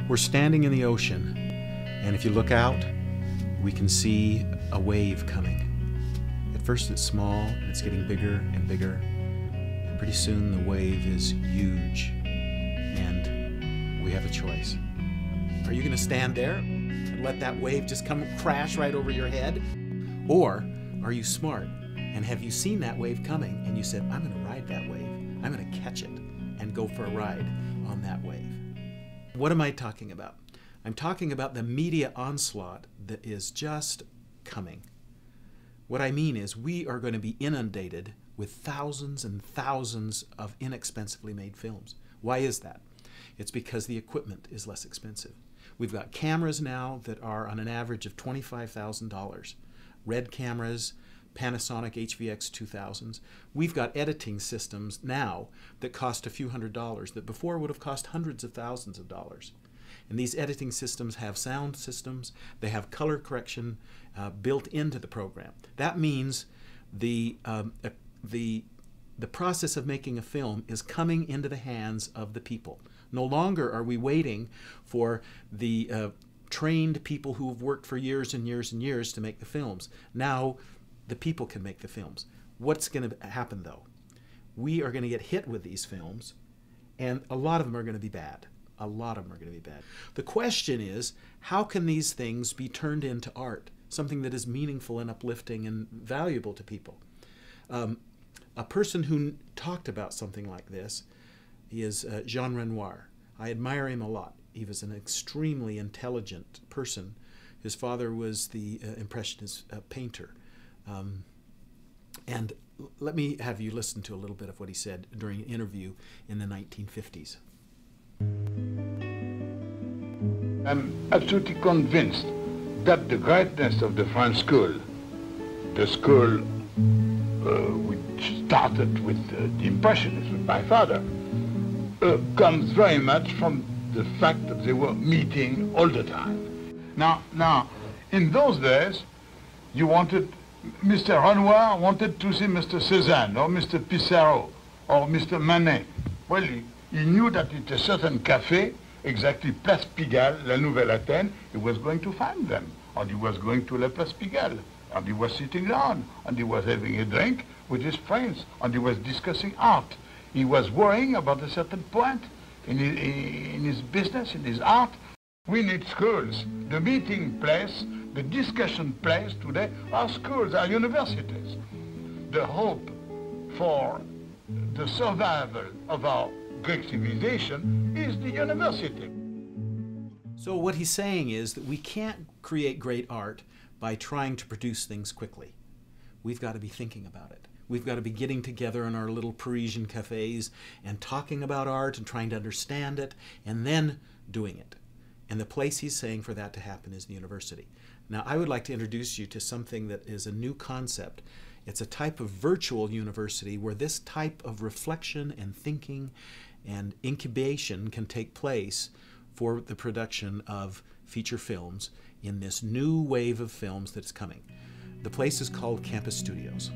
We're standing in the ocean, and if you look out, we can see a wave coming. At first it's small, and it's getting bigger and bigger, and pretty soon the wave is huge, and we have a choice. Are you going to stand there and let that wave just come crash right over your head? Or are you smart, and have you seen that wave coming, and you said, I'm going to ride that wave, I'm going to catch it, and go for a ride on that wave? What am I talking about? I'm talking about the media onslaught that is just coming. What I mean is we are going to be inundated with thousands and thousands of inexpensively made films. Why is that? It's because the equipment is less expensive. We've got cameras now that are on an average of $25,000. Red cameras, Panasonic HVX 2000s. We've got editing systems now that cost a few $100s that before would have cost hundreds of thousands of dollars. And these editing systems have sound systems, they have color correction built into the program. That means the process of making a film is coming into the hands of the people. No longer are we waiting for the trained people who have worked for years and years and years to make the films. Now the people can make the films. What's going to happen though? We are going to get hit with these films, and a lot of them are going to be bad. A lot of them are going to be bad. The question is, how can these things be turned into art? Something that is meaningful and uplifting and valuable to people. A person who talked about something like this is Jean Renoir. I admire him a lot. He was an extremely intelligent person. His father was the Impressionist painter. And let me have you listen to a little bit of what he said during an interview in the 1950s. I'm absolutely convinced that the greatness of the French school, the school which started with the Impressionists with my father, comes very much from the fact that they were meeting all the time. Now, in those days, you wanted, Mr. Renoir wanted to see Mr. Cézanne or Mr. Pissarro or Mr. Manet. Well, he knew that at a certain café, exactly Place Pigalle, La Nouvelle Athènes, he was going to find them. And he was going to La Place Pigalle. And he was sitting down. And he was having a drink with his friends. And he was discussing art. He was worrying about a certain point in his business, in his art. We need schools. The meeting place, the discussion place today are schools, are universities. The hope for the survival of our Greek civilization is the university. So what he's saying is that we can't create great art by trying to produce things quickly. We've got to be thinking about it. We've got to be getting together in our little Parisian cafes and talking about art and trying to understand it and then doing it. And the place he's saying for that to happen is the university. Now I would like to introduce you to something that is a new concept. It's a type of virtual university where this type of reflection and thinking and incubation can take place for the production of feature films in this new wave of films that's coming. The place is called Campus Studios.